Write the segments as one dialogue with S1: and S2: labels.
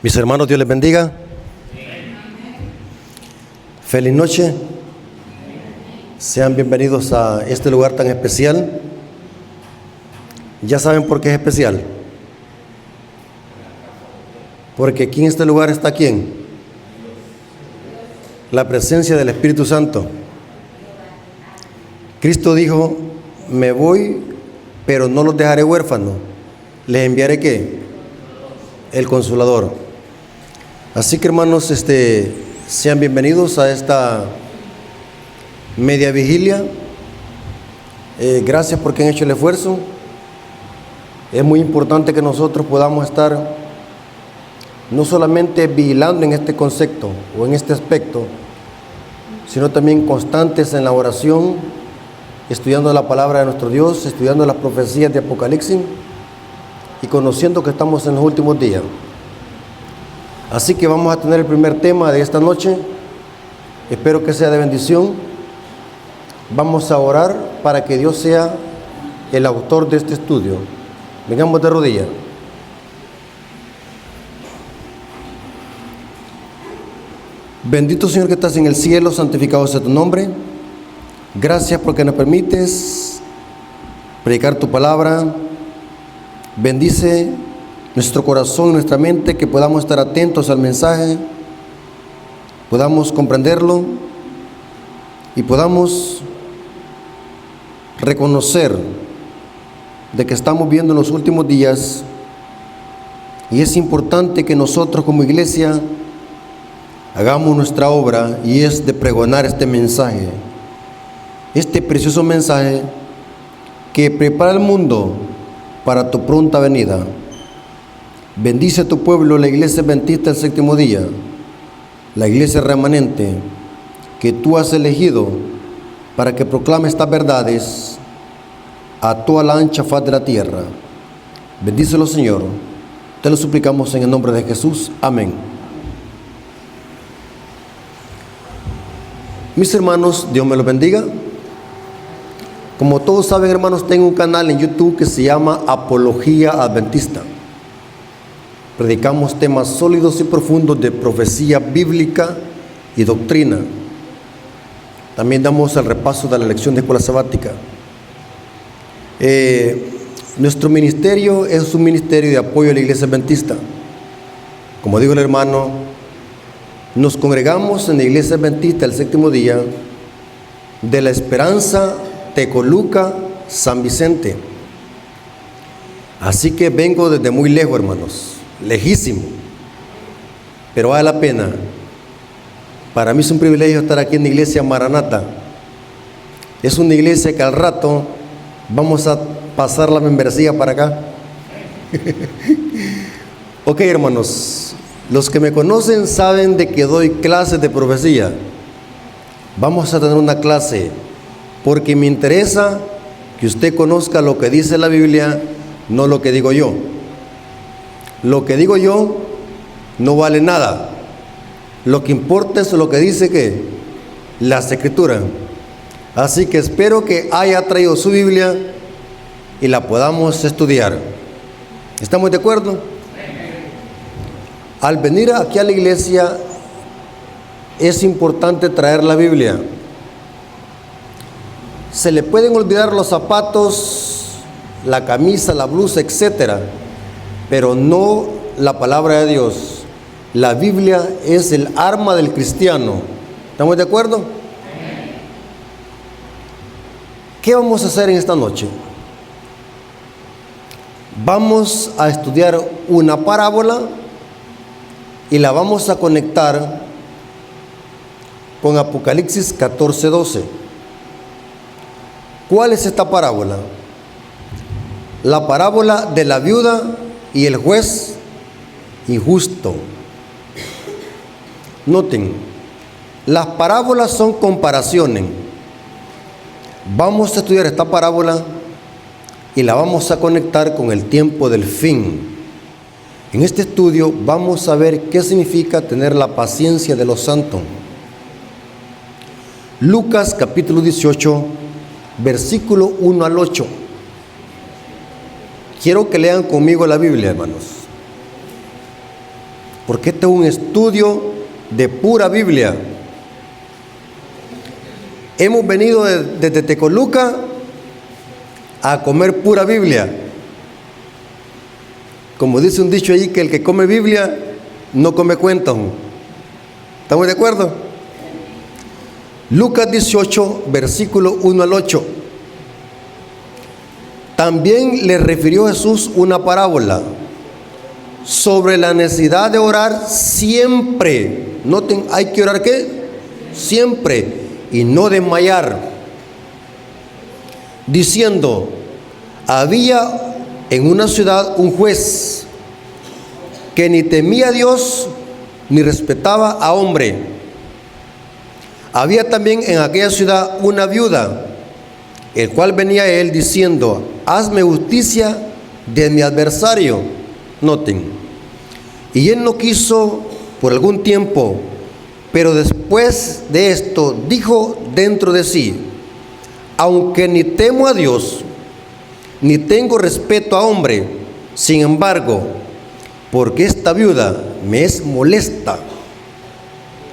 S1: Mis hermanos, Dios les bendiga. Feliz noche. Sean bienvenidos a este lugar tan especial. ¿Ya saben por qué es especial? Porque aquí en este lugar está ¿quién? La presencia del Espíritu Santo. Cristo dijo: me voy, pero no los dejaré huérfanos. Les enviaré ¿qué? El Consolador. Así que, hermanos, sean bienvenidos a esta media vigilia. Gracias porque han hecho el esfuerzo. Es muy importante que nosotros podamos estar no solamente vigilando en este concepto o en este aspecto, sino también constantes en la oración, estudiando la palabra de nuestro Dios, estudiando las profecías de Apocalipsis y conociendo que estamos en los últimos días. Así que vamos a tener el primer tema de esta noche. Espero que sea de bendición. Vamos a orar para que Dios sea el autor de este estudio. Vengamos de rodillas. Bendito Señor que estás en el cielo, santificado sea tu nombre. Gracias porque nos permites predicar tu palabra. Bendice nuestro corazón, nuestra mente, que podamos estar atentos al mensaje, podamos comprenderlo y podamos reconocer de que estamos viendo en los últimos días, y es importante que nosotros como iglesia hagamos nuestra obra, y es de pregonar este mensaje, este precioso mensaje que prepara el mundo para tu pronta venida. Bendice a tu pueblo, la iglesia adventista del séptimo día, la iglesia remanente que tú has elegido para que proclame estas verdades a toda la ancha faz de la tierra. Bendícelo, Señor. Te lo suplicamos en el nombre de Jesús. Amén. Mis hermanos, Dios me los bendiga. Como todos saben, hermanos, tengo un canal en YouTube que se llama Apología Adventista. Predicamos temas sólidos y profundos de profecía bíblica y doctrina. También damos el repaso de la lección de escuela sabática. Nuestro ministerio es un ministerio de apoyo a la iglesia adventista. Como dijo el hermano, nos congregamos en la iglesia adventista el séptimo día de la Esperanza, Tecoluca, San Vicente. Así que vengo desde muy lejos, hermanos, lejísimo, pero vale la pena. Para mí es un privilegio estar aquí en la iglesia Maranata. Es una iglesia que al rato vamos a pasar la membresía para acá. Ok, hermanos, los que me conocen saben de que doy clases de profecía. Vamos a tener una clase porque me interesa que usted conozca lo que dice la Biblia, no lo que digo yo. Lo que digo yo no vale nada. Lo que importa es lo que dice que las Escrituras. Así que espero que haya traído su Biblia y la podamos estudiar. ¿Estamos de acuerdo? Al venir aquí a la iglesia es importante traer la Biblia. Se le pueden olvidar los zapatos, la camisa, la blusa, etcétera, pero no la palabra de Dios. La Biblia es el arma del cristiano. ¿Estamos de acuerdo? ¿Qué vamos a hacer en esta noche? Vamos a estudiar una parábola y la vamos a conectar con Apocalipsis 14:12. ¿Cuál es esta parábola? La parábola de la viuda y el juez injusto. Noten, las parábolas son comparaciones. Vamos a estudiar esta parábola y la vamos a conectar con el tiempo del fin. En este estudio vamos a ver qué significa tener la paciencia de los santos. Lucas capítulo 18, versículo 1 al 8. Quiero que lean conmigo la Biblia, hermanos. porque este es un estudio de pura Biblia. Hemos venido desde Tecoluca a comer pura Biblia. Como dice un dicho ahí, que el que come Biblia no come cuentos. ¿Estamos de acuerdo? Lucas 18, versículo 1 al 8. También le refirió Jesús una parábola sobre la necesidad de orar siempre. Noten, hay que orar ¿qué? Siempre, y no desmayar. Diciendo, había en una ciudad un juez que ni temía a Dios ni respetaba a hombre. Había también en aquella ciudad una viuda, el cual venía a él diciendo, hazme justicia de mi adversario. Noten, y él no quiso por algún tiempo, pero después de esto dijo dentro de sí, aunque ni temo a Dios, ni tengo respeto a hombre, sin embargo, porque esta viuda me es molesta.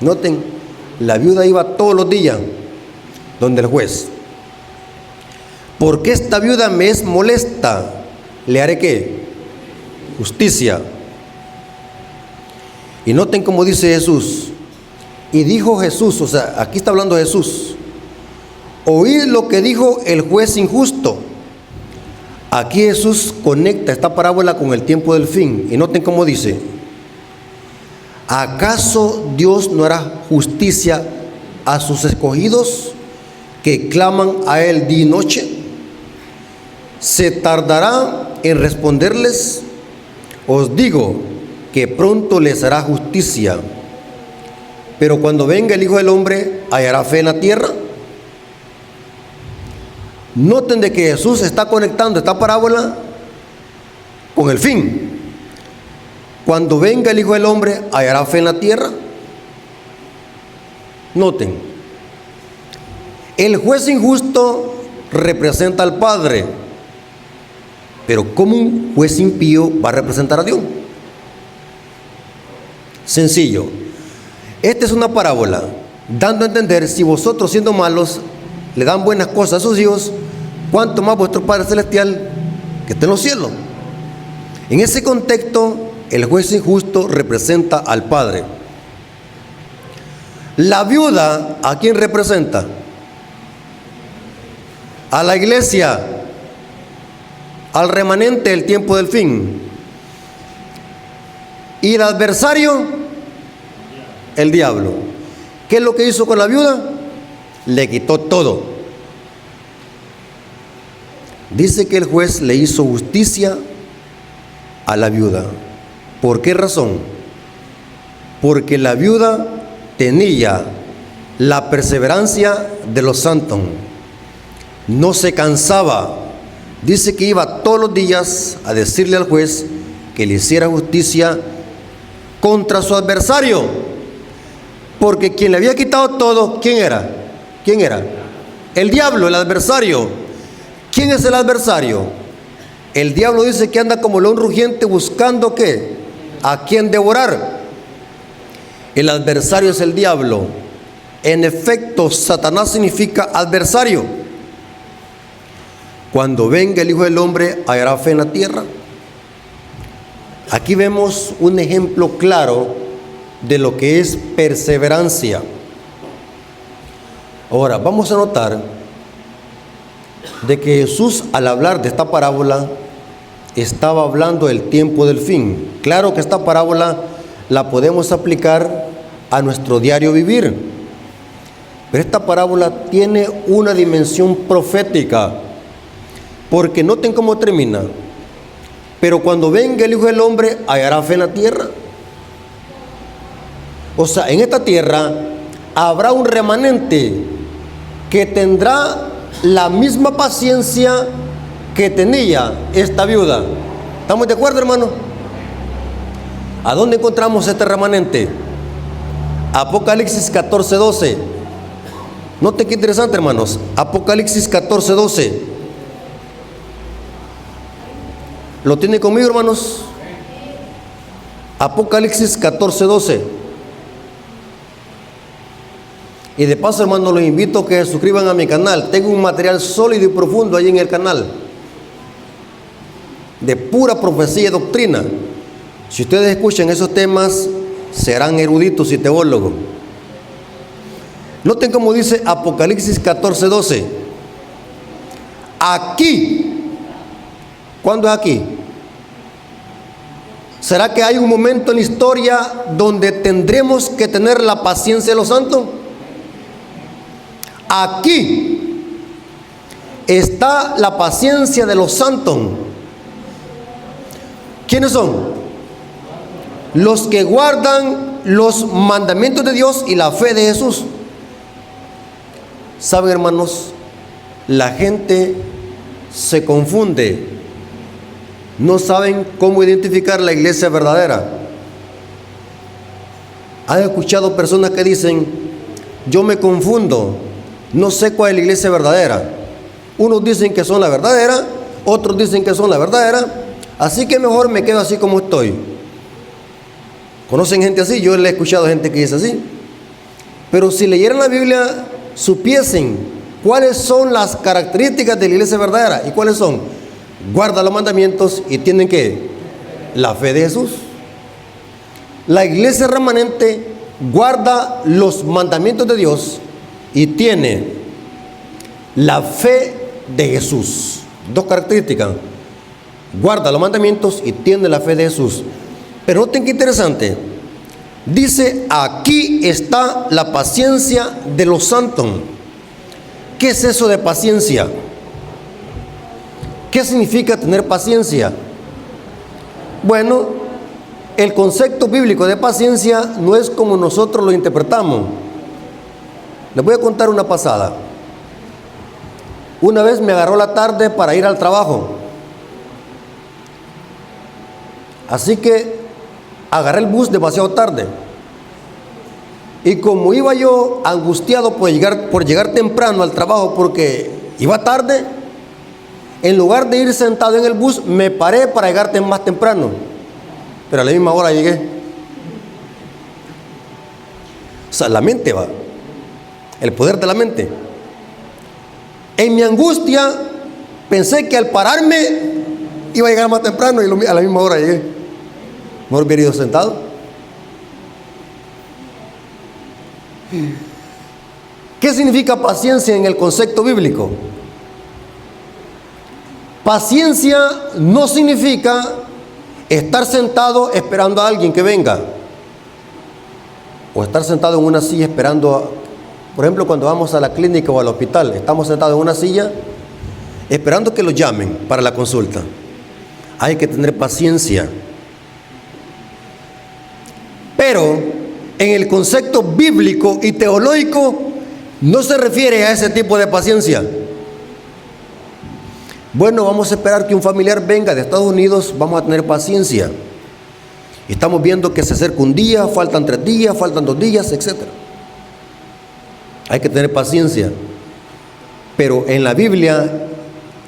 S1: Noten, la viuda iba todos los días donde el juez. Porque esta viuda me es molesta, le haré ¿qué? Justicia. Y noten cómo dice Jesús. Y dijo Jesús, o sea, aquí está hablando Jesús. Oíd lo que dijo el juez injusto. Aquí Jesús conecta esta parábola con el tiempo del fin. Y noten cómo dice. ¿Acaso Dios no hará justicia a sus escogidos que claman a Él día y noche? ¿Se tardará en responderles? Os digo que pronto les hará justicia. Pero cuando venga el Hijo del Hombre, ¿hallará fe en la tierra? Noten de que Jesús está conectando esta parábola con el fin. Cuando venga el Hijo del Hombre, ¿hallará fe en la tierra? Noten, el juez injusto representa al Padre, pero ¿cómo un juez impío va a representar a Dios? Sencillo. Esta es una parábola dando a entender, si vosotros siendo malos le dan buenas cosas a sus hijos, cuánto más vuestro Padre Celestial que está en los cielos. En ese contexto, el juez injusto representa al Padre. La viuda, ¿a quién representa? A la iglesia, al remanente del tiempo del fin. Y el adversario, el diablo. ¿Qué es lo que hizo con la viuda? Le quitó todo. Dice que el juez le hizo justicia a la viuda. ¿Por qué razón? Porque la viuda tenía la perseverancia de los santos. No se cansaba. Dice que iba todos los días a decirle al juez que le hiciera justicia contra su adversario. Porque quien le había quitado todo, ¿quién era? ¿Quién era? El diablo, el adversario. ¿Quién es el adversario? El diablo dice que anda como león rugiente buscando ¿qué? ¿A quién devorar? El adversario es el diablo. En efecto, Satanás significa adversario. Cuando venga el Hijo del Hombre, ¿hallará fe en la tierra? Aquí vemos un ejemplo claro de lo que es perseverancia. Ahora, vamos a notar de que Jesús, al hablar de esta parábola, estaba hablando del tiempo del fin. Claro que esta parábola la podemos aplicar a nuestro diario vivir, pero esta parábola tiene una dimensión profética, porque noten cómo termina. Pero cuando venga el Hijo del Hombre, ¿hallará fe en la tierra? O sea, en esta tierra habrá un remanente que tendrá la misma paciencia que tenía esta viuda. ¿Estamos de acuerdo, hermano? ¿A dónde encontramos este remanente? Apocalipsis 14:12. Noten qué interesante, hermanos. Apocalipsis 14:12. ¿Lo tienen conmigo, hermanos? Apocalipsis 14:12. Y de paso, hermanos, los invito a que se suscriban a mi canal. Tengo un material sólido y profundo ahí en el canal, de pura profecía y doctrina. Si ustedes escuchan esos temas, serán eruditos y teólogos. Noten cómo dice Apocalipsis 14:12. Aquí. ¿Cuándo es aquí? ¿Será que hay un momento en la historia donde tendremos que tener la paciencia de los santos? Aquí está la paciencia de los santos. ¿Quiénes son? Los que guardan los mandamientos de Dios y la fe de Jesús. ¿Saben, hermanos? La gente se confunde. No saben cómo identificar la iglesia verdadera. ¿Han escuchado personas que dicen: yo me confundo, no sé cuál es la iglesia verdadera? Unos dicen que son la verdadera, otros dicen que son la verdadera, así que mejor me quedo así como estoy. ¿Conocen gente así? Yo le he escuchado gente que dice así. Pero si leyeran la Biblia, supiesen cuáles son las características de la iglesia verdadera. ¿Y cuáles son? Guarda los mandamientos y tienen que la fe de Jesús. La iglesia remanente guarda los mandamientos de Dios y tiene la fe de Jesús. Dos características: guarda los mandamientos y tiene la fe de Jesús. Pero noten qué interesante. Dice: aquí está la paciencia de los santos. ¿Qué es eso de paciencia? ¿Qué significa tener paciencia? Bueno, el concepto bíblico de paciencia no es como nosotros lo interpretamos. Les voy a contar una pasada. Una vez me agarró la tarde para ir al trabajo. Así que agarré el bus demasiado tarde. Y como iba yo angustiado por llegar temprano al trabajo porque iba tarde, en lugar de ir sentado en el bus, me paré para llegar más temprano. Pero a la misma hora llegué. O sea, la mente va. El poder de la mente. En mi angustia, pensé que al pararme iba a llegar más temprano y a la misma hora llegué. Mejor hubiera ido sentado. ¿Qué significa paciencia en el concepto bíblico? Paciencia no significa estar sentado esperando a alguien que venga, o estar sentado en una silla esperando por ejemplo, cuando vamos a la clínica o al hospital, estamos sentados en una silla esperando que los llamen para la consulta. Hay que tener paciencia. Pero en el concepto bíblico y teológico no se refiere a ese tipo de paciencia. Bueno, vamos a esperar que un familiar venga de Estados Unidos, vamos a tener paciencia. Estamos viendo que se acerca un día, faltan 3 días, faltan 2 días, etc. Hay que tener paciencia. Pero en la Biblia,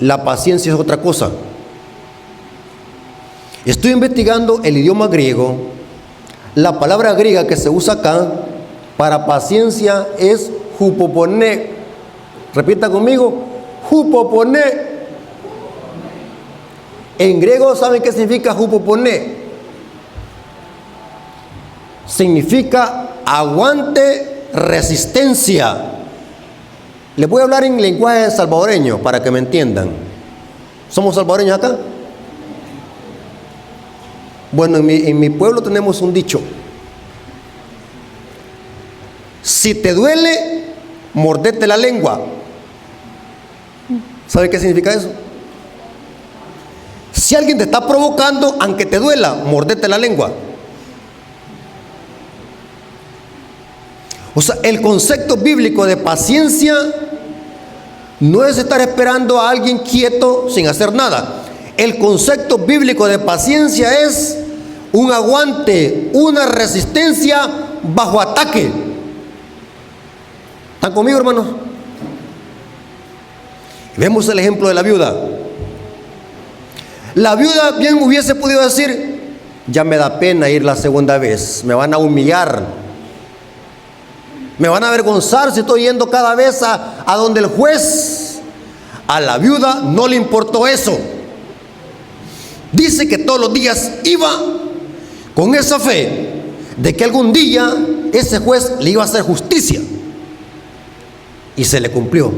S1: la paciencia es otra cosa. Estoy investigando el idioma griego. La palabra griega que se usa acá para paciencia es hupoponé. Repita conmigo, hupoponé. En griego, ¿saben qué significa hupoponé? Significa aguante, resistencia. Les voy a hablar en lenguaje salvadoreño para que me entiendan. ¿Somos salvadoreños acá? Bueno, en mi pueblo tenemos un dicho: si te duele, mordete la lengua. ¿Sabe qué significa eso? Si alguien te está provocando, aunque te duela, mordete la lengua. O sea, el concepto bíblico de paciencia no es estar esperando a alguien quieto sin hacer nada. El concepto bíblico de paciencia es un aguante, una resistencia bajo ataque. ¿Están conmigo, hermanos? Vemos el ejemplo de la viuda. La viuda bien hubiese podido decir: ya me da pena ir la segunda vez. Me van a humillar. Me van a avergonzar si estoy yendo cada vez a donde el juez. A la viuda no le importó eso. Dice que todos los días iba con esa fe de que algún día ese juez le iba a hacer justicia. Y se le cumplió.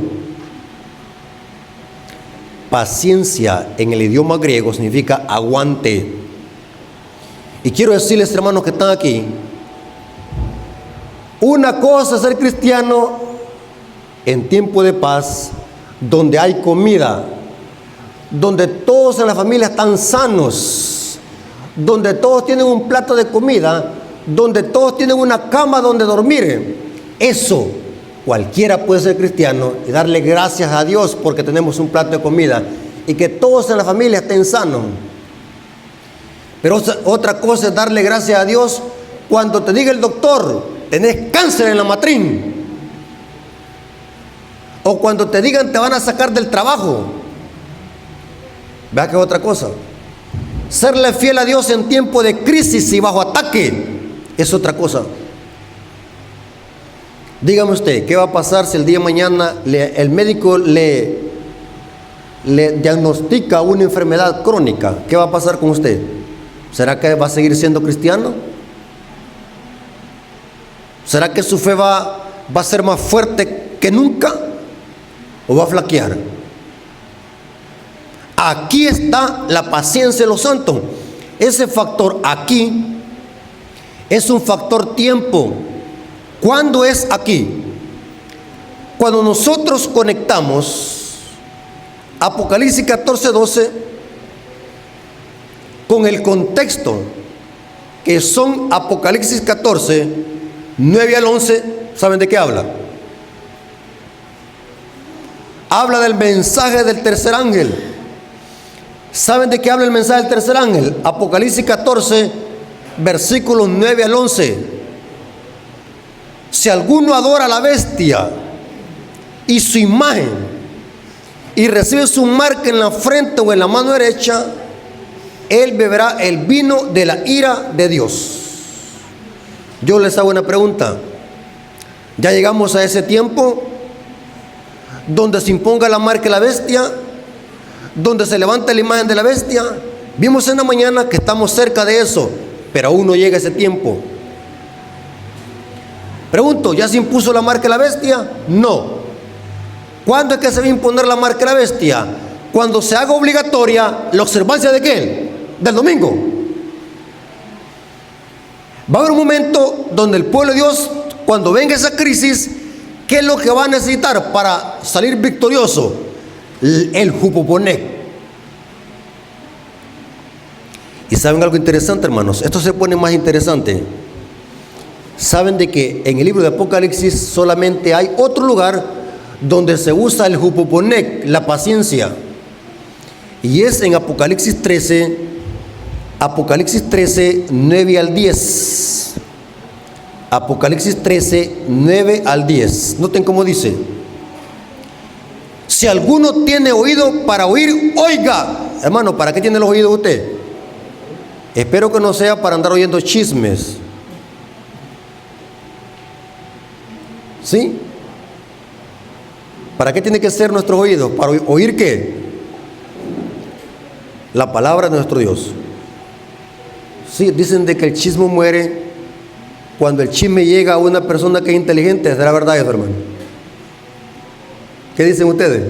S1: Paciencia en el idioma griego significa aguante. Y quiero decirles, hermanos que están aquí, una cosa es ser cristiano en tiempo de paz, donde hay comida, donde todos en la familia están sanos, donde todos tienen un plato de comida, donde todos tienen una cama donde dormir. Eso, cualquiera puede ser cristiano y darle gracias a Dios porque tenemos un plato de comida y que todos en la familia estén sanos. Pero otra cosa es darle gracias a Dios cuando te diga el doctor: tenés cáncer en la matriz. O cuando te digan: te van a sacar del trabajo. Vea que es otra cosa. Serle fiel a Dios en tiempo de crisis y bajo ataque es otra cosa. Dígame usted, ¿qué va a pasar si el día de mañana el médico le diagnostica una enfermedad crónica? ¿Qué va a pasar con usted? ¿Será que va a seguir siendo cristiano? ¿Será que su fe va a ser más fuerte que nunca? ¿O va a flaquear? Aquí está la paciencia de los santos. Ese factor aquí es un factor tiempo. ¿Cuándo es aquí? Cuando nosotros conectamos Apocalipsis 14:12 con el contexto que son Apocalipsis 14, 9 al 11, ¿saben de qué habla? Habla del mensaje del tercer ángel. ¿Saben de qué habla el mensaje del tercer ángel? Apocalipsis 14, versículos 9 al 11. Si alguno adora a la bestia y su imagen y recibe su marca en la frente o en la mano derecha, él beberá el vino de la ira de Dios. Yo les hago una pregunta. ¿Ya llegamos a ese tiempo donde se imponga la marca de la bestia, donde se levanta la imagen de la bestia? Vimos en la mañana que estamos cerca de eso, pero aún no llega ese tiempo. Pregunto, ¿ya se impuso la marca de la bestia? No. ¿Cuándo es que se va a imponer la marca de la bestia? Cuando se haga obligatoria la observancia de ¿qué? Del domingo. Va a haber un momento donde el pueblo de Dios, cuando venga esa crisis, ¿qué es lo que va a necesitar para salir victorioso? El Jupoponec. Y saben algo interesante, hermanos, esto se pone más interesante. Saben de que en el libro de Apocalipsis solamente hay otro lugar donde se usa el Jupoponec, la paciencia, y es en Apocalipsis 13, 9 al 10. Apocalipsis 13, 9 al 10. Noten cómo dice: si alguno tiene oído para oír, oiga. Hermano, ¿para qué tiene los oídos usted? Espero que no sea para andar oyendo chismes. ¿Sí? ¿Para qué tiene que ser nuestros oídos? ¿Para oír qué? La palabra de nuestro Dios. Sí, dicen de que el chisme muere cuando el chisme llega a una persona que es inteligente. ¿Será verdad eso, hermano? ¿Qué dicen ustedes?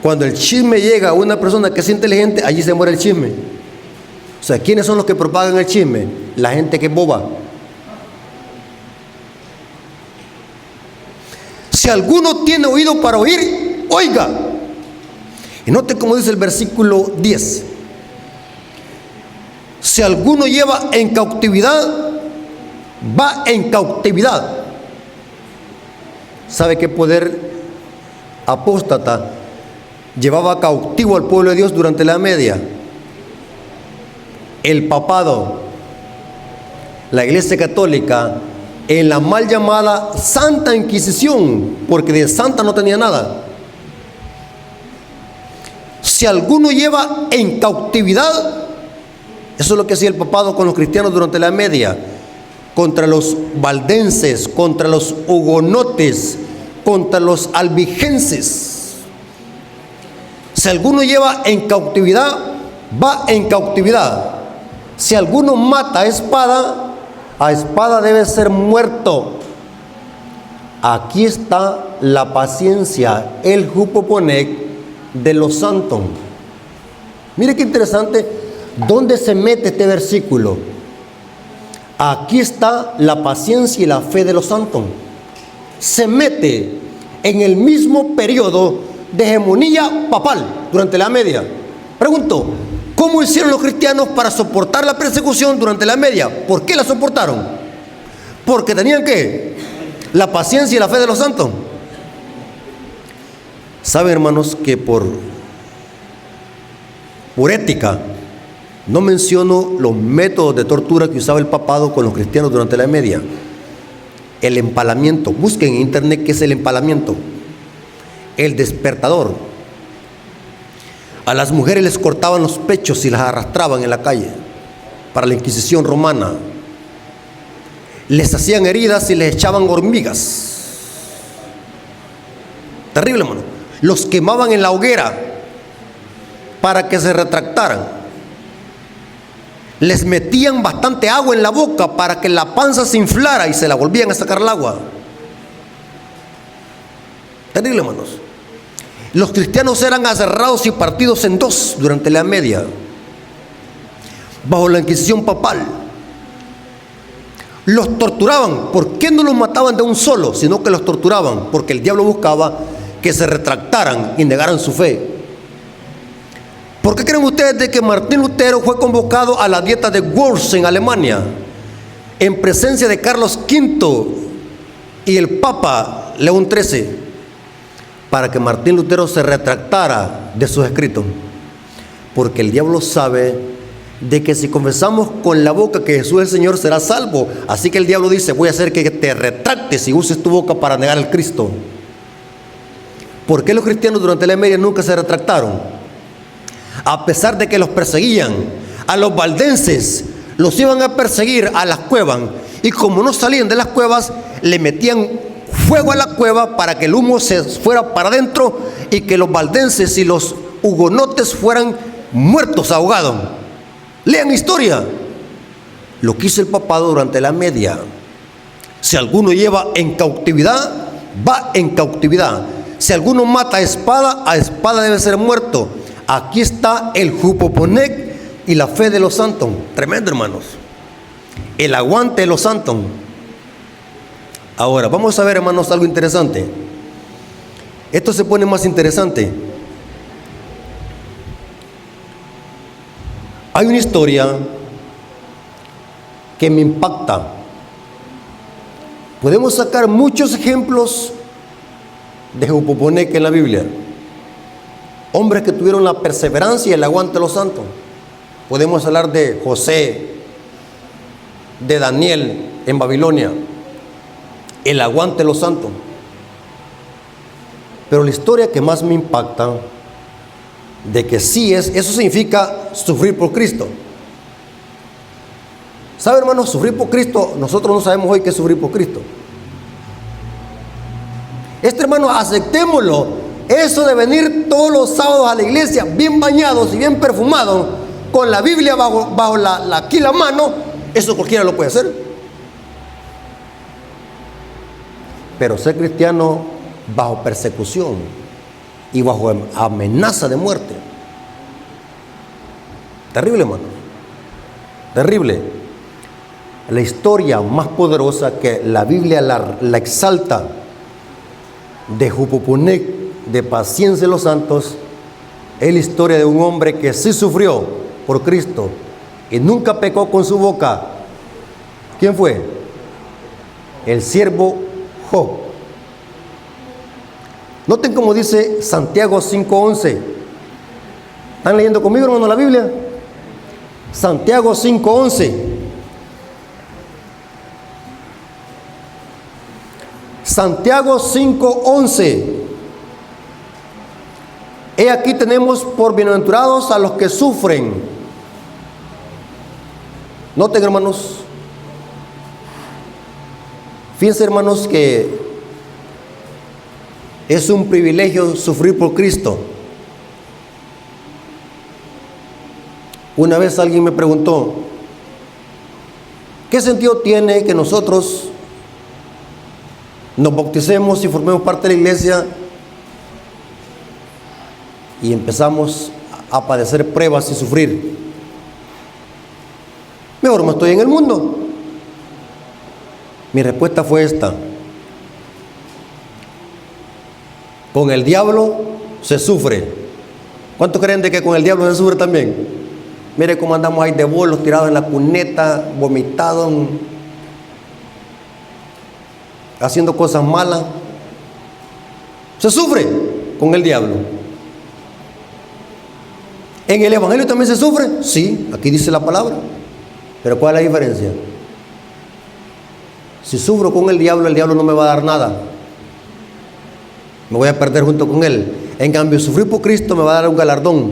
S1: Cuando el chisme llega a una persona que es inteligente, allí se muere el chisme. O sea, ¿quiénes son los que propagan el chisme? La gente que es boba. Si alguno tiene oído para oír, oiga. Y note cómo dice el versículo 10. Si alguno lleva en cautividad, va en cautividad. ¿Sabe qué poder apóstata llevaba cautivo al pueblo de Dios durante la Edad Media? El papado, la Iglesia Católica, en la mal llamada Santa Inquisición, porque de santa no tenía nada. Si alguno lleva en cautividad, Eso es lo que hacía el papado con los cristianos durante la Edad Media, contra los valdenses, contra los hugonotes, contra los albigenses. Si alguno lleva en cautividad, va en cautividad. Si alguno mata a espada debe ser muerto. Aquí está la paciencia, el hupoponec de los santos. Mire qué interesante, ¿dónde se mete este versículo? Aquí está la paciencia y la fe de los santos. Se mete en el mismo periodo de hegemonía papal durante la Media. Pregunto, ¿cómo hicieron los cristianos para soportar la persecución durante la Media? ¿Por qué la soportaron? Porque tenían ¿qué? La paciencia y la fe de los santos. ¿Saben, hermanos, que por ética no menciono los métodos de tortura que usaba el papado con los cristianos durante la Edad Media? El empalamiento. Busquen en internet qué es el empalamiento. El despertador. A las mujeres les cortaban los pechos y las arrastraban en la calle para la Inquisición romana. Les hacían heridas y les echaban hormigas. Terrible, hermano. Los quemaban en la hoguera para que se retractaran. Les metían bastante agua en la boca para que la panza se inflara y se la volvían a sacar el agua. Terrible, hermanos. Los cristianos eran aserrados y partidos en dos durante la Edad Media, bajo la Inquisición papal. Los torturaban. ¿Por qué no los mataban de un solo? Sino que los torturaban, porque el diablo buscaba que se retractaran y negaran su fe. ¿Por qué creen ustedes de que Martín Lutero fue convocado a la dieta de Worms en Alemania, en presencia de Carlos V y el Papa León XIII, para que Martín Lutero se retractara de sus escritos? Porque el diablo sabe de que si confesamos con la boca que Jesús es el Señor, será salvo. Así que el diablo dice: voy a hacer que te retractes y uses tu boca para negar al Cristo. ¿Por qué los cristianos durante la Edad Media nunca se retractaron? A pesar de que los perseguían, a los valdenses los iban a perseguir a las cuevas, y como no salían de las cuevas, le metían fuego a la cueva para que el humo se fuera para adentro y que los valdenses y los hugonotes fueran muertos, ahogados. Lean historia. Lo que hizo el papado durante la Media. Si alguno lleva en cautividad, va en cautividad. Si alguno mata a espada debe ser muerto. Aquí está el hupoponec y la fe de los santos. Tremendo, hermanos. El aguante de los santos. Ahora, vamos a ver, hermanos, algo interesante. Esto se pone más interesante. Hay una historia que me impacta. Podemos sacar muchos ejemplos de hupoponec en la Biblia. Hombres que tuvieron la perseverancia y el aguante de los santos. Podemos hablar de José, de Daniel en Babilonia. El aguante de los santos. Pero la historia que más me impacta, de que sí es, eso significa sufrir por Cristo. ¿Sabe, hermano? Sufrir por Cristo, nosotros no sabemos hoy qué es sufrir por Cristo. Hermano, aceptémoslo. Eso de venir todos los sábados a la iglesia bien bañados y bien perfumados, con la Biblia bajo aquí la mano, eso cualquiera lo puede hacer. Pero ser cristiano bajo persecución y bajo amenaza de muerte. Terrible, hermano. Terrible. La historia más poderosa que la Biblia la exalta, de hupoponec, de paciencia de los santos, es la historia de un hombre que sí sufrió por Cristo y nunca pecó con su boca. ¿Quién fue? El siervo Job. Noten cómo dice Santiago 5:11. ¿Están leyendo conmigo, hermano, la Biblia? Santiago 5:11. Santiago 5:11. He aquí tenemos por bienaventurados a los que sufren. Noten, hermanos, fíjense, hermanos, que es un privilegio sufrir por Cristo. Una vez alguien me preguntó, ¿qué sentido tiene que nosotros nos bauticemos y formemos parte de la iglesia y empezamos a padecer pruebas y sufrir? Mejor no estoy en el mundo. Mi respuesta fue esta: con el diablo se sufre. ¿Cuántos creen de que con el diablo se sufre también? Mire cómo andamos ahí de bolos, tirados en la cuneta, vomitados, haciendo cosas malas. Se sufre con el diablo. ¿En el evangelio también se sufre? Sí, aquí dice la palabra. Pero ¿cuál es la diferencia? Si sufro con el diablo no me va a dar nada. Me voy a perder junto con él. En cambio, sufrir por Cristo me va a dar un galardón.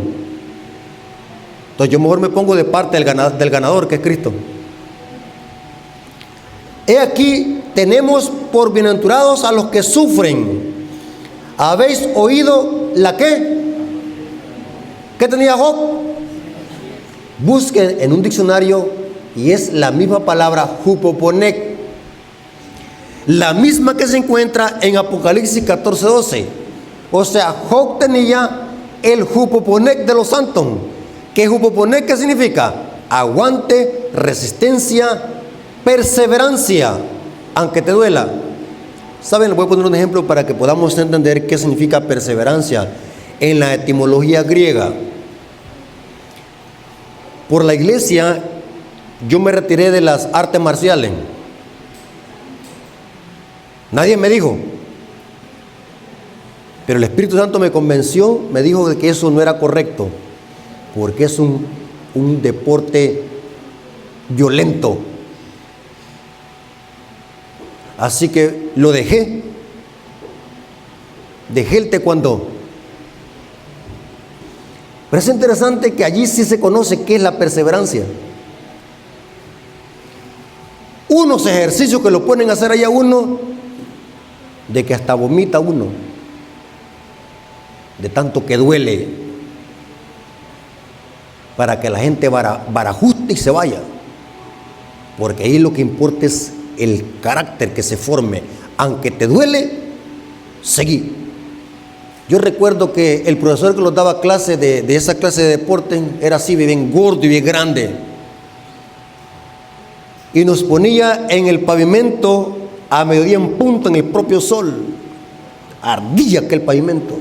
S1: Entonces yo mejor me pongo de parte del ganador, que es Cristo. He aquí, tenemos por bienaventurados a los que sufren. ¿Habéis oído la qué? ¿Qué tenía Job? Busquen en un diccionario y es la misma palabra hupoponec, la misma que se encuentra en Apocalipsis 14:12. O sea, Job tenía el hupoponec de los santos. ¿Qué hupoponec qué significa? Aguante, resistencia, perseverancia, aunque te duela. ¿Saben? Les voy a poner un ejemplo para que podamos entender qué significa perseverancia en la etimología griega. Por la iglesia, yo me retiré de las artes marciales. Nadie me dijo, pero el Espíritu Santo me convenció, me dijo de que eso no era correcto, porque es un deporte violento. Así que lo dejé el taekwondo. Pero es interesante que allí sí se conoce qué es la perseverancia. Unos ejercicios que lo ponen a hacer allá uno, de que hasta vomita uno, de tanto que duele, para que la gente barajuste y se vaya, porque ahí lo que importa es el carácter que se forme. Aunque te duele, seguí. Yo recuerdo que el profesor que nos daba clase de esa clase de deporte era así, bien gordo y bien grande, y nos ponía en el pavimento a mediodía en punto, en el propio sol. Ardía aquel pavimento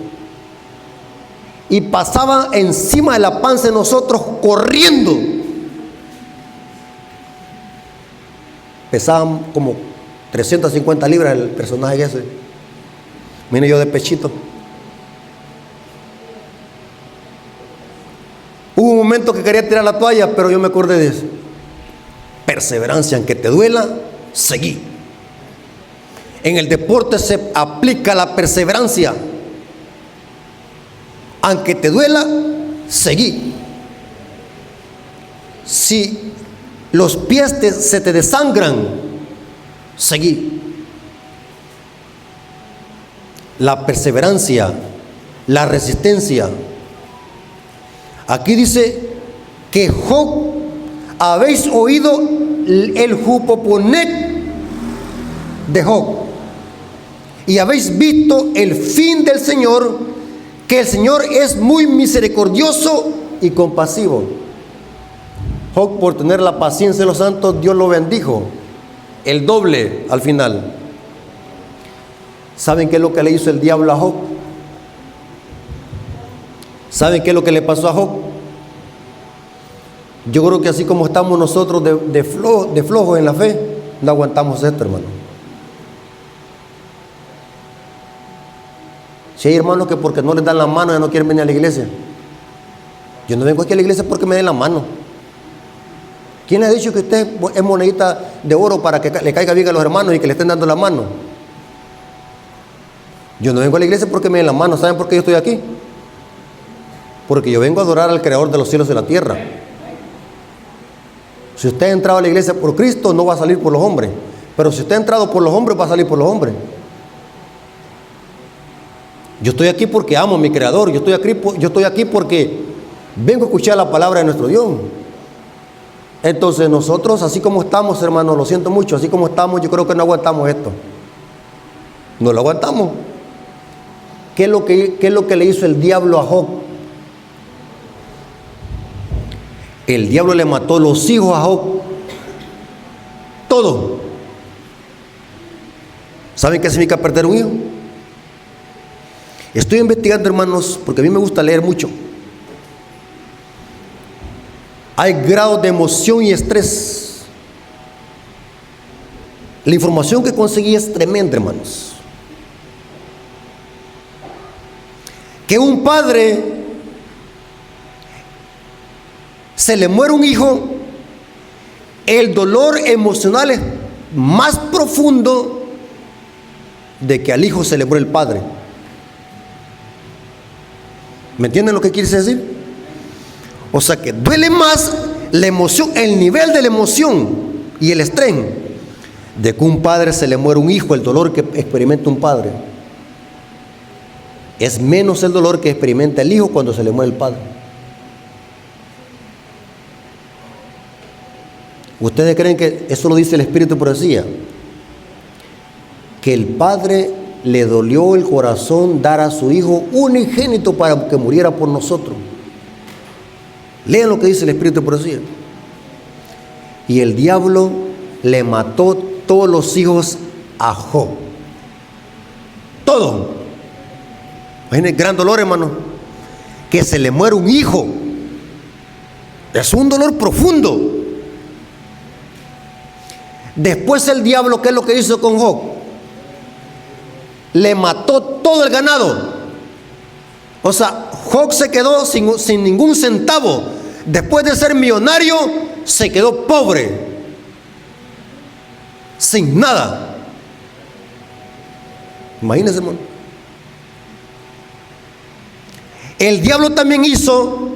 S1: y pasaba encima de la panza de nosotros corriendo. Pesaban como 350 libras el personaje ese. Mire, yo de pechito. Hubo un momento que quería tirar la toalla, pero yo me acordé de eso. Perseverancia, aunque te duela, seguí. En el deporte se aplica la perseverancia. Aunque te duela, seguí. Si los pies se te desangran, seguí. La perseverancia, la resistencia. Aquí dice que Job, habéis oído el hupoponec de Job y habéis visto el fin del Señor, que el Señor es muy misericordioso y compasivo. Job, por tener la paciencia de los santos, Dios lo bendijo el doble al final. ¿Saben qué es lo que le hizo el diablo a Job? ¿Saben qué es lo que le pasó a Job? Yo creo que así como estamos nosotros de flojos en la fe, no aguantamos esto, hermano. Si hay hermanos que porque no les dan la mano ya no quieren venir a la iglesia. Yo no vengo aquí a la iglesia porque me den la mano. ¿Quién le ha dicho que usted es monedita de oro para que le caiga bien a los hermanos y que le estén dando la mano? Yo no vengo a la iglesia porque me den la mano. ¿Saben por qué yo estoy aquí? Porque yo vengo a adorar al Creador de los cielos y la tierra. Si usted ha entrado a la iglesia por Cristo, no va a salir por los hombres. Pero si usted ha entrado por los hombres, va a salir por los hombres. Yo estoy aquí porque amo a mi Creador. Yo estoy aquí porque vengo a escuchar la palabra de nuestro Dios. Entonces nosotros, así como estamos, hermanos, lo siento mucho, así como estamos, yo creo que no aguantamos esto. No lo aguantamos. ¿Qué es lo que le hizo el diablo a Job? El diablo le mató los hijos a Job. Todo. ¿Saben qué significa perder un hijo? Estoy investigando, hermanos, porque a mí me gusta leer mucho. Hay grados de emoción y estrés. La información que conseguí es tremenda, hermanos. Que un padre se le muere un hijo, el dolor emocional es más profundo de que al hijo se le muere el padre. ¿Me entienden lo que quiere decir? O sea que duele más la emoción, el nivel de la emoción y el estrés de que un padre se le muere un hijo, el dolor que experimenta un padre. Es menos el dolor que experimenta el hijo cuando se le muere el padre. ¿Ustedes creen que eso lo dice el Espíritu de Profecía? Que el padre le dolió el corazón dar a su hijo unigénito para que muriera por nosotros. Lean lo que dice el Espíritu de Profecía. Y el diablo le mató todos los hijos a Job. Todo. Imagínense, gran dolor, hermano. Que se le muere un hijo. Es un dolor profundo. Después el diablo, ¿qué es lo que hizo con Job? Le mató todo el ganado. O sea, Job se quedó sin ningún centavo. Después de ser millonario, se quedó pobre. Sin nada. Imagínense, hermano. El diablo también hizo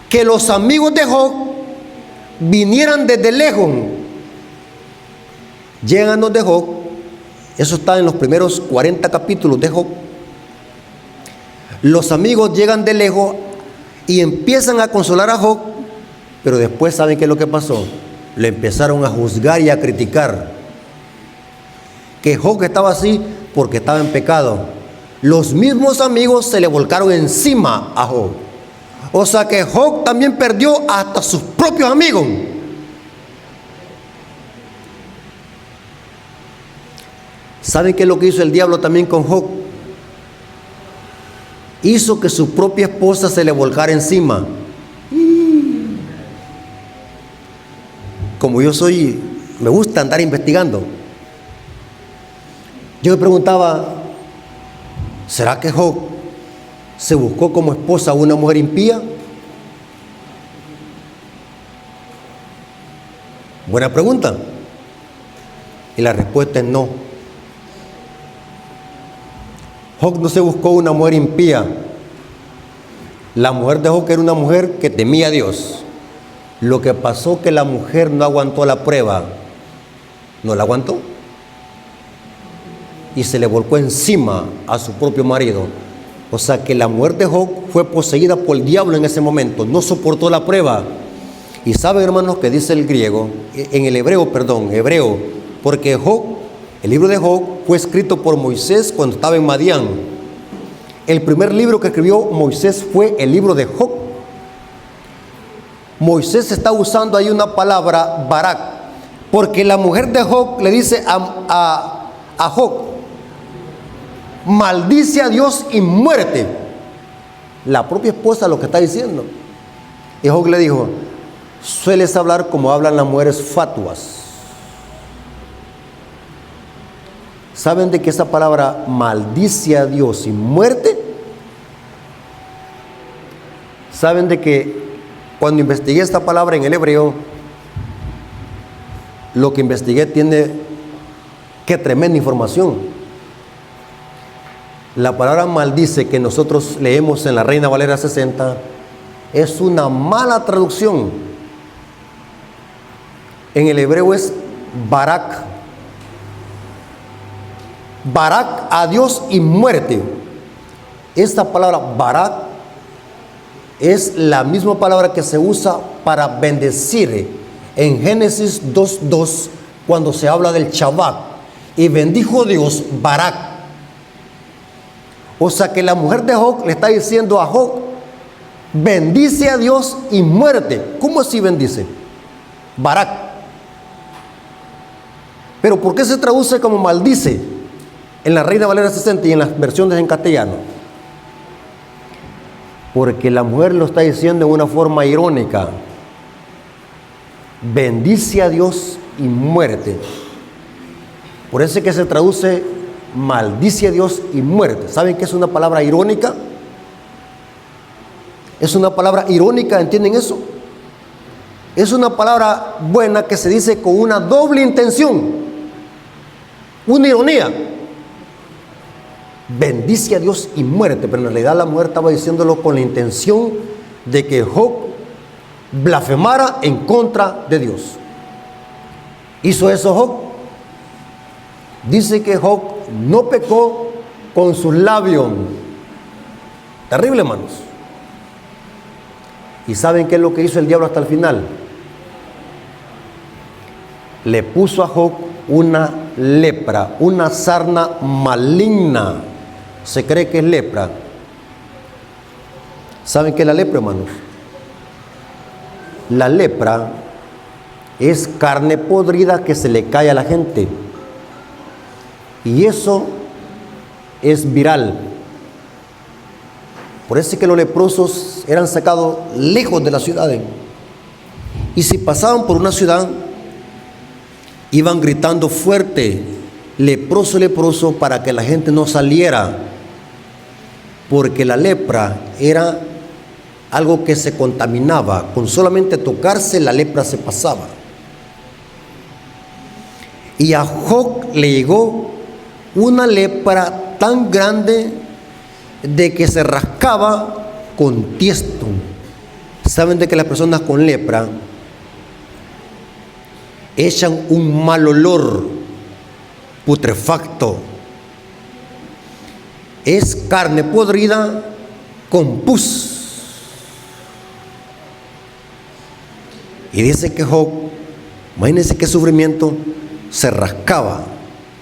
S1: que los amigos de Job vinieran desde lejos. Llegan los de Job. Eso está en los primeros 40 capítulos de Job. Los amigos llegan de lejos y empiezan a consolar a Job, pero después, ¿saben qué es lo que pasó? Le empezaron a juzgar y a criticar. Que Job estaba así porque estaba en pecado. Los mismos amigos se le volcaron encima a Job. O sea que Job también perdió hasta sus propios amigos. ¿Saben qué es lo que hizo el diablo también con Job? Hizo que su propia esposa se le volcara encima. Como yo me gusta andar investigando. Yo me preguntaba, ¿será que Job se buscó como esposa a una mujer impía? Buena pregunta. Y la respuesta es no. Job no se buscó una mujer impía. La mujer de Job era una mujer que temía a Dios. Lo que pasó que la mujer no aguantó la prueba. No la aguantó. Y se le volcó encima a su propio marido. O sea que la mujer de Job fue poseída por el diablo en ese momento. No soportó la prueba. Y saben, hermanos, que dice el griego, en el hebreo, porque Job, el libro de Job fue escrito por Moisés cuando estaba en Madián. El primer libro que escribió Moisés fue el libro de Job. Moisés está usando ahí una palabra, Barak, porque la mujer de Job le dice a Job, maldice a Dios y muérete. La propia esposa lo que está diciendo. Y Job le dijo, sueles hablar como hablan las mujeres fatuas. ¿Saben de que esa palabra maldice a Dios y muerte? ¿Saben de que cuando investigué esta palabra en el hebreo, lo que investigué tiene qué tremenda información? La palabra maldice que nosotros leemos en la Reina Valera 60 es una mala traducción. en el hebreo es Barak. Barak, a Dios y muerte. Esta palabra Barak es la misma palabra que se usa para bendecir en Génesis 2:2 cuando se habla del Shabbat. Y bendijo Dios Barak. O sea que la mujer de Job le está diciendo a Job: bendice a Dios y muerte. ¿Cómo así bendice? Barak. Pero ¿por qué se traduce como maldice en la Reina Valera 60 y en las versiones en castellano? Porque la mujer lo está diciendo en una forma irónica. Bendice a Dios y muerte. Por eso es que se traduce maldice a Dios y muerte. ¿Saben qué es una palabra irónica? Es una palabra irónica, ¿entienden eso? Es una palabra buena que se dice con una doble intención, una ironía. Bendice a Dios y muerte, pero en realidad la mujer estaba diciéndolo con la intención de que Job blasfemara en contra de Dios. ¿Hizo eso Job? Dice que Job no pecó con sus labios. Terrible, hermanos. ¿Y saben qué es lo que hizo el diablo hasta el final? Le puso a Job una lepra, una sarna maligna. Se cree que es lepra. ¿Saben qué es la lepra, hermanos? La lepra es carne podrida que se le cae a la gente. Y eso es viral. Por eso es que los leprosos eran sacados lejos de las ciudades. Y si pasaban por una ciudad, iban gritando fuerte: leproso, leproso, para que la gente no saliera. Porque la lepra era algo que se contaminaba. Con solamente tocarse, la lepra se pasaba. Y a Job le llegó una lepra tan grande de que se rascaba con tiesto. Saben de que las personas con lepra echan un mal olor putrefacto. Es carne podrida con pus. Y dice que Job, imagínense qué sufrimiento, se rascaba.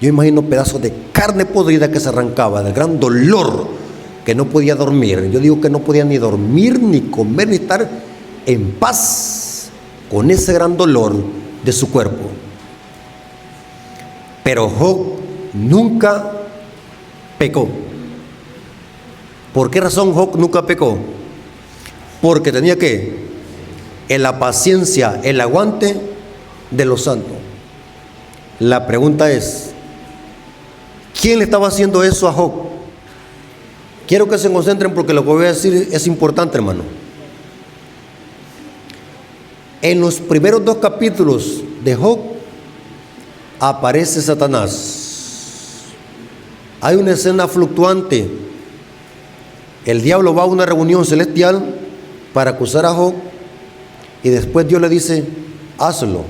S1: Yo imagino pedazos de carne podrida que se arrancaba, del gran dolor, que no podía dormir. Yo digo que no podía ni dormir, ni comer, ni estar en paz con ese gran dolor de su cuerpo. Pero Job nunca pecó. ¿Por qué razón Job nunca pecó? Porque tenía que en la paciencia, el aguante de los santos. La pregunta es: ¿quién le estaba haciendo eso a Job? Quiero que se concentren porque lo que voy a decir es importante, hermano. En los primeros 2 capítulos de Job aparece Satanás. Hay una escena fluctuante. El diablo va a una reunión celestial para acusar a Job y después Dios le dice: hazlo.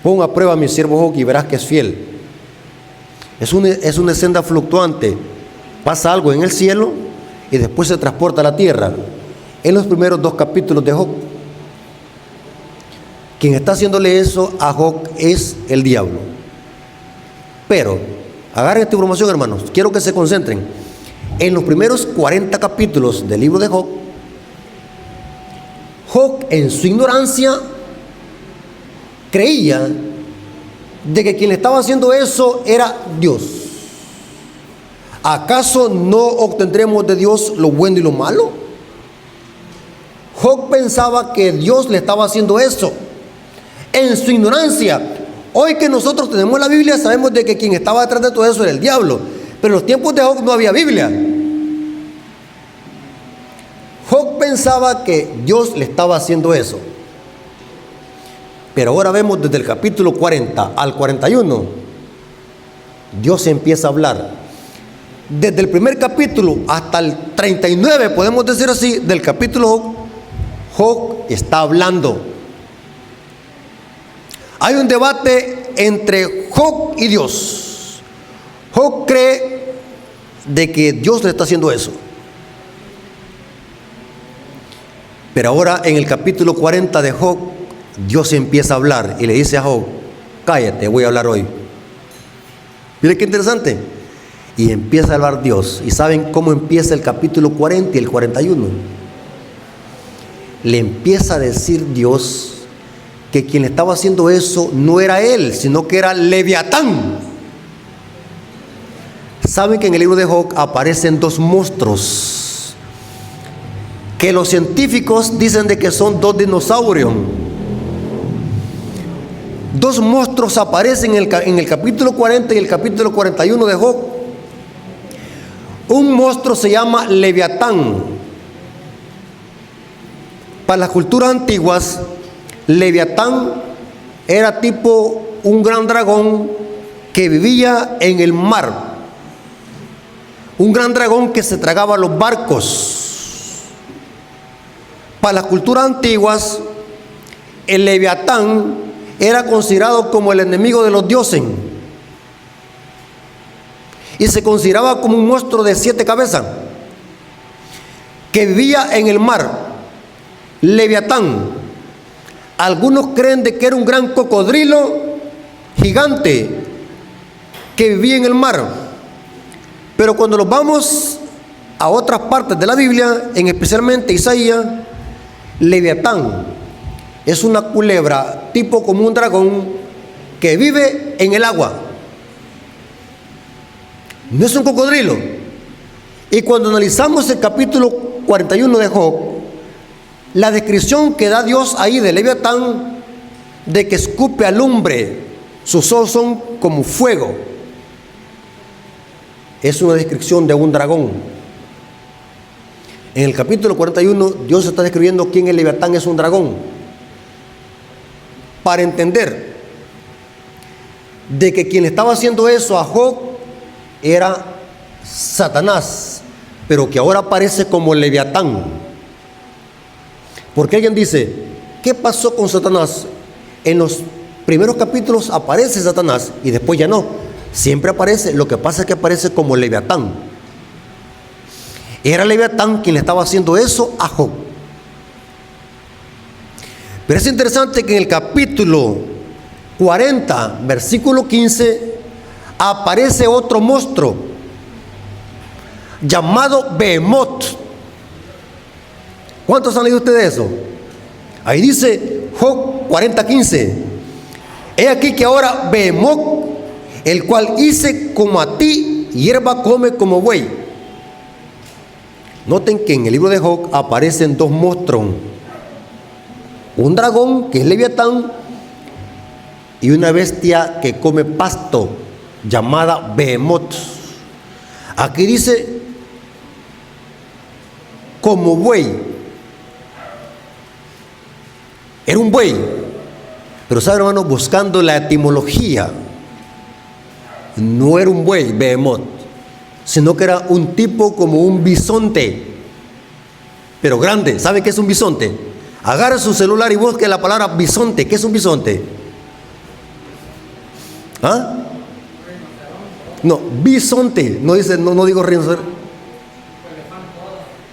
S1: Pon a prueba a mi siervo Job y verás que es fiel. Es una escena fluctuante. Pasa algo en el cielo y después se transporta a la tierra. En los primeros 2 capítulos de Job, quien está haciéndole eso a Job es el diablo. Pero agarren esta información, hermanos. Quiero que se concentren. En los primeros 40 capítulos del libro de Job, Job en su ignorancia creía de que quien le estaba haciendo eso era Dios. ¿Acaso no obtendremos de Dios lo bueno y lo malo? Job pensaba que Dios le estaba haciendo eso en su ignorancia. Hoy que nosotros tenemos la Biblia, sabemos de que quien estaba detrás de todo eso era el diablo. Pero en los tiempos de Job no había Biblia. Job pensaba que Dios le estaba haciendo eso. Pero ahora vemos desde el capítulo 40 al 41, Dios empieza a hablar. Desde el primer capítulo hasta el 39, podemos decir así, del capítulo, Job está hablando. Hay un debate entre Job y Dios. Job cree de que Dios le está haciendo eso. Pero ahora en el capítulo 40 de Job, Dios empieza a hablar y le dice a Job: cállate, voy a hablar hoy. Mire qué interesante. Y empieza a hablar Dios. ¿Y saben cómo empieza el capítulo 40 y el 41? Le empieza a decir Dios que quien le estaba haciendo eso no era él, sino que era Leviatán. Saben que en el libro de Job aparecen dos monstruos que los científicos dicen de que son dos dinosaurios. Dos monstruos aparecen en el capítulo 40 y el capítulo 41 de Job. Un monstruo se llama Leviatán. Para las culturas antiguas, Leviatán era tipo un gran dragón que vivía en el mar. Un gran dragón que se tragaba los barcos. Para las culturas antiguas, el Leviatán era considerado como el enemigo de los dioses y se consideraba como un monstruo de 7 cabezas que vivía en el mar. Leviatán, algunos creen de que era un gran cocodrilo gigante que vivía en el mar, pero cuando nos vamos a otras partes de la Biblia, en especialmente Isaías, Leviatán es una culebra tipo como un dragón que vive en el agua. No es un cocodrilo. Y cuando analizamos el capítulo 41 de Job, la descripción que da Dios ahí de Leviatán, de que escupe alumbre, sus ojos son como fuego, es una descripción de un dragón. En el capítulo 41 Dios está describiendo quién es Leviatán, es un dragón, para entender de que quien estaba haciendo eso a Job era Satanás, pero que ahora aparece como Leviatán. Porque alguien dice: ¿qué pasó con Satanás? En los primeros capítulos aparece Satanás y después ya no, siempre aparece. Lo que pasa es que aparece como Leviatán. Era Leviatán quien le estaba haciendo eso a Job. Pero es interesante que en el capítulo 40, versículo 15, aparece otro monstruo llamado Behemoth. ¿Cuántos han leído ustedes eso? Ahí dice Job 40:15: he aquí que ahora Behemoth, el cual hice como a ti, hierba come como buey. Noten que en el libro de Job aparecen dos monstruos: un dragón que es Leviatán y una bestia que come pasto llamada Behemoth. Aquí dice como buey. Era un buey, pero saben, hermanos, buscando la etimología, no era un buey Behemoth, sino que era un tipo como un bisonte, pero grande. ¿Sabe qué es un bisonte? Agarre su celular y busque la palabra bisonte. ¿Qué es un bisonte? ¿Ah? No, bisonte. No dice, no digo rinoceronte.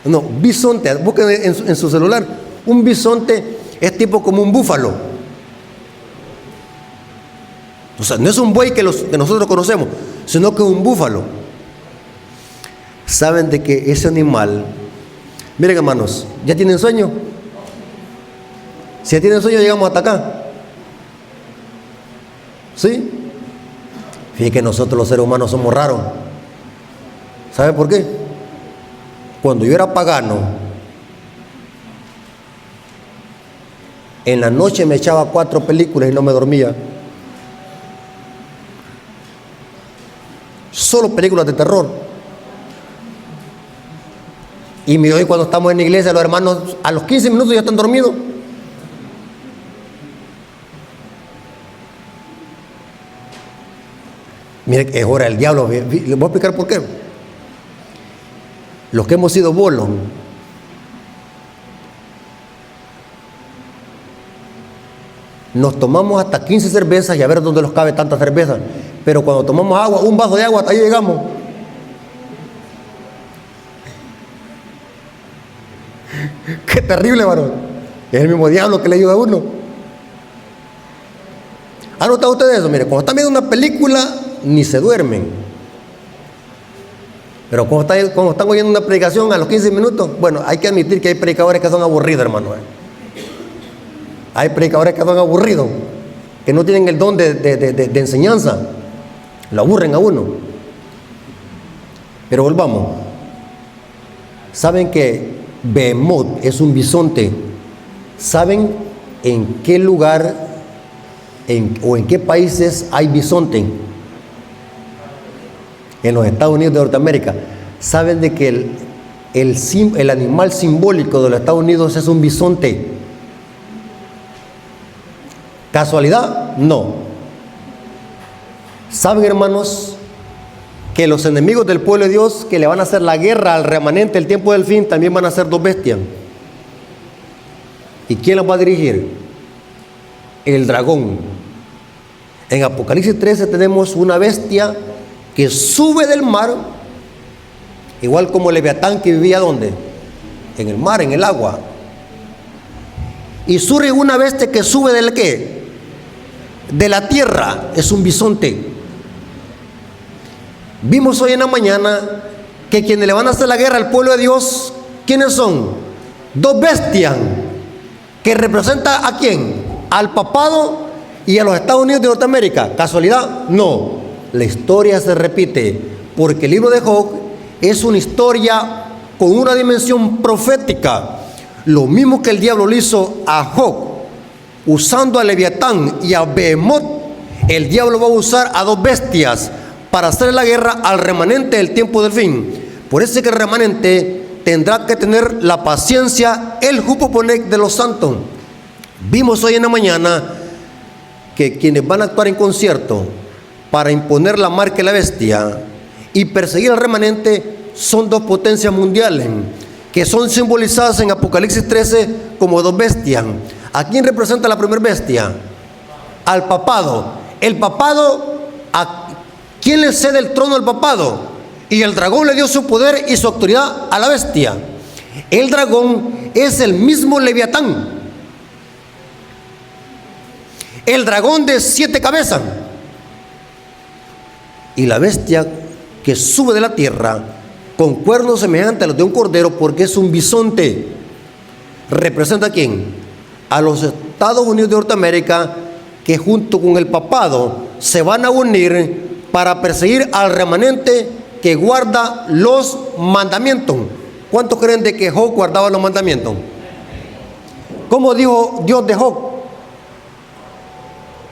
S1: No, bisonte. Busquen en su celular. Un bisonte es tipo como un búfalo. O sea, no es un buey que nosotros conocemos, sino que es un búfalo. Saben de que ese animal, miren, hermanos, ¿ya tienen sueño? Si ya tienen sueño, llegamos hasta acá. ¿Sí? Fíjense que nosotros los seres humanos somos raros. ¿Sabe por qué? Cuando yo era pagano, en la noche me echaba 4 películas y no me dormía. Solo películas de terror. Y hoy cuando estamos en la iglesia, los hermanos a los 15 minutos ya están dormidos. Mire, es hora del diablo. Les voy a explicar por qué. Los que hemos sido bolos, nos tomamos hasta 15 cervezas y a ver dónde nos cabe tanta cerveza. Pero cuando tomamos agua, un vaso de agua, hasta ahí llegamos. Qué terrible, varón. Es el mismo diablo que le ayuda a uno. ¿Han notado ustedes eso? Mire, cuando están viendo una película, ni se duermen. Pero cuando están oyendo una predicación a los 15 minutos, bueno, hay que admitir que hay predicadores que son aburridos, hermano. Hay predicadores que son aburridos, que no tienen el don de enseñanza. Lo aburren a uno. Pero volvamos. ¿Saben que Behemoth es un bisonte? ¿Saben en qué lugar o en qué países hay bisonte? En los Estados Unidos de Norteamérica. ¿Saben de que el animal simbólico de los Estados Unidos es un bisonte? ¿Casualidad? No. ¿Saben, hermanos, que los enemigos del pueblo de Dios que le van a hacer la guerra al remanente del tiempo del fin también van a ser dos bestias? ¿Y quién las va a dirigir? El dragón. En Apocalipsis 13 tenemos una bestia que sube del mar, igual como Leviatán, que vivía ¿dónde? En el mar, en el agua. Y surge una bestia que sube del ¿qué? De la tierra. Es un bisonte. Vimos hoy en la mañana que quienes le van a hacer la guerra al pueblo de Dios, ¿quiénes son? Dos bestias que representan ¿a quién? Al papado y a los Estados Unidos de Norteamérica. ¿Casualidad? No. La historia se repite porque el libro de Job es una historia con una dimensión profética. Lo mismo que el diablo le hizo a Job, usando a Leviatán y a Behemoth, el diablo va a usar a dos bestias para hacer la guerra al remanente del tiempo del fin. Por eso es que el remanente tendrá que tener la paciencia, el jupoponek de los santos. Vimos hoy en la mañana que quienes van a actuar en concierto para imponer la marca de la bestia y perseguir al remanente son dos potencias mundiales que son simbolizadas en Apocalipsis 13 como dos bestias. ¿A quién representa la primera bestia? Al papado. El papado, ¿a quién le cede el trono al papado? Y el dragón le dio su poder y su autoridad a la bestia. El dragón es el mismo Leviatán, el dragón de 7 cabezas. Y la bestia que sube de la tierra con cuernos semejantes a los de un cordero, porque es un bisonte, representa ¿a quién? A los Estados Unidos de Norteamérica, que junto con el papado se van a unir para perseguir al remanente que guarda los mandamientos. ¿Cuántos creen de que Job guardaba los mandamientos? ¿Cómo dijo Dios de Job?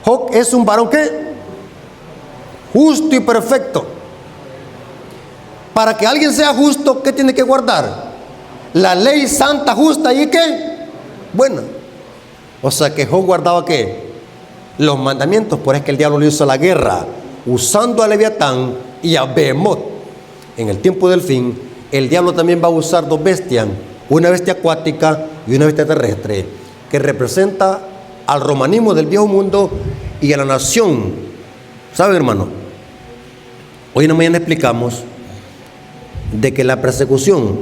S1: Job es un varón ¿qué? Justo y perfecto. Para que alguien sea justo, ¿qué tiene que guardar? La ley santa, justa y ¿qué? Buena. O sea que Job guardaba ¿qué? Los mandamientos. Por eso es que el diablo le hizo la guerra usando a Leviatán y a Behemoth. En el tiempo del fin, el diablo también va a usar dos bestias, una bestia acuática y una bestia terrestre, que representa al romanismo del viejo mundo y a la nación. ¿Saben, hermano? Hoy en la mañana explicamos de que la persecución,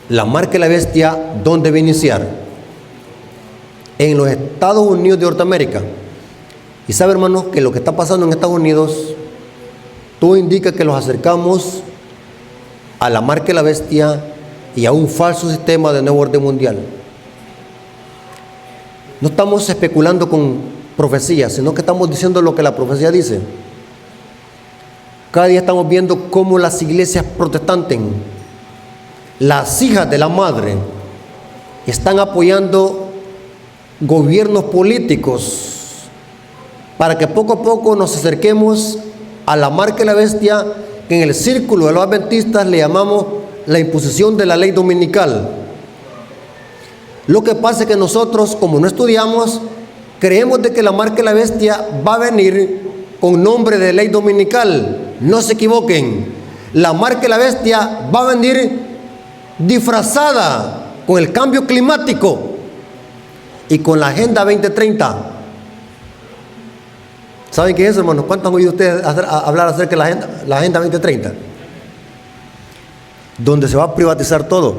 S1: la marca de la bestia, ¿dónde va a iniciar? En los Estados Unidos de Norteamérica. Y sabe, hermanos, que lo que está pasando en Estados Unidos, todo indica que los acercamos a la marca de la bestia y a un falso sistema de nuevo orden mundial. No estamos especulando con profecías, sino que estamos diciendo lo que la profecía dice. Cada día estamos viendo cómo las iglesias protestantes, las hijas de la madre, están apoyando gobiernos políticos para que poco a poco nos acerquemos a la marca de la bestia, que en el círculo de los adventistas le llamamos la imposición de la ley dominical. Lo que pasa es que nosotros, como no estudiamos, creemos de que la marca de la bestia va a venir con nombre de ley dominical. No se equivoquen. La marca de la bestia va a venir disfrazada con el cambio climático y con la Agenda 2030. ¿Saben qué es eso, hermanos? ¿Cuántos han oído ustedes hablar acerca de la Agenda 2030? Donde se va a privatizar todo.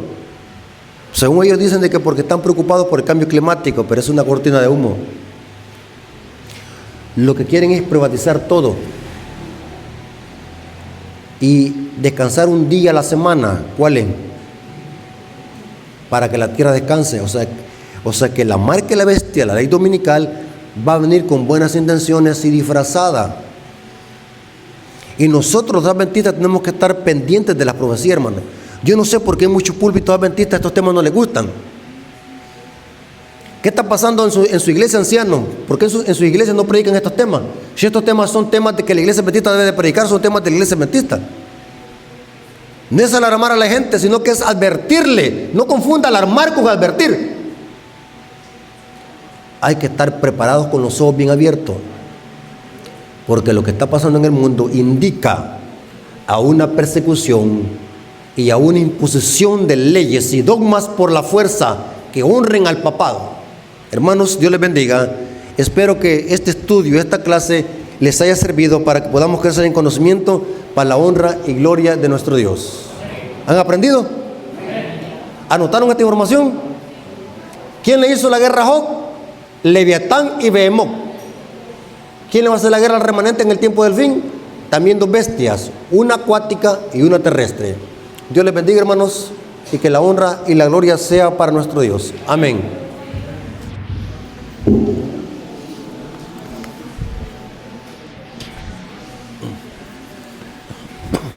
S1: Según ellos dicen de que porque están preocupados por el cambio climático, pero es una cortina de humo. Lo que quieren es privatizar todo y descansar un día a la semana. ¿Cuál es? Para que la tierra descanse. O sea que la marca de la bestia, la ley dominical, va a venir con buenas intenciones y disfrazada. Y nosotros los adventistas tenemos que estar pendientes de las profecías, hermano. Yo no sé por qué en muchos púlpitos adventistas estos temas no les gustan. ¿Qué está pasando en su iglesia, anciano? ¿Por qué en su iglesia no predican estos temas? Si estos temas son temas de que la iglesia adventista debe de predicar, son temas de la iglesia adventista. No es alarmar a la gente, sino que es advertirle. No confunda alarmar con advertir. Hay que estar preparados con los ojos bien abiertos, porque lo que está pasando en el mundo indica a una persecución y a una imposición de leyes y dogmas por la fuerza que honren al papado. Hermanos, Dios les bendiga. Espero que este estudio, esta clase, les haya servido para que podamos crecer en conocimiento para la honra y gloria de nuestro Dios. ¿Han aprendido? ¿Anotaron esta información? ¿Quién le hizo la guerra a Job? Leviatán y Behemoth. ¿Quién le va a hacer la guerra al remanente en el tiempo del fin? También dos bestias, una acuática y una terrestre. Dios les bendiga, hermanos, y que la honra y la gloria sea para nuestro Dios. Amén.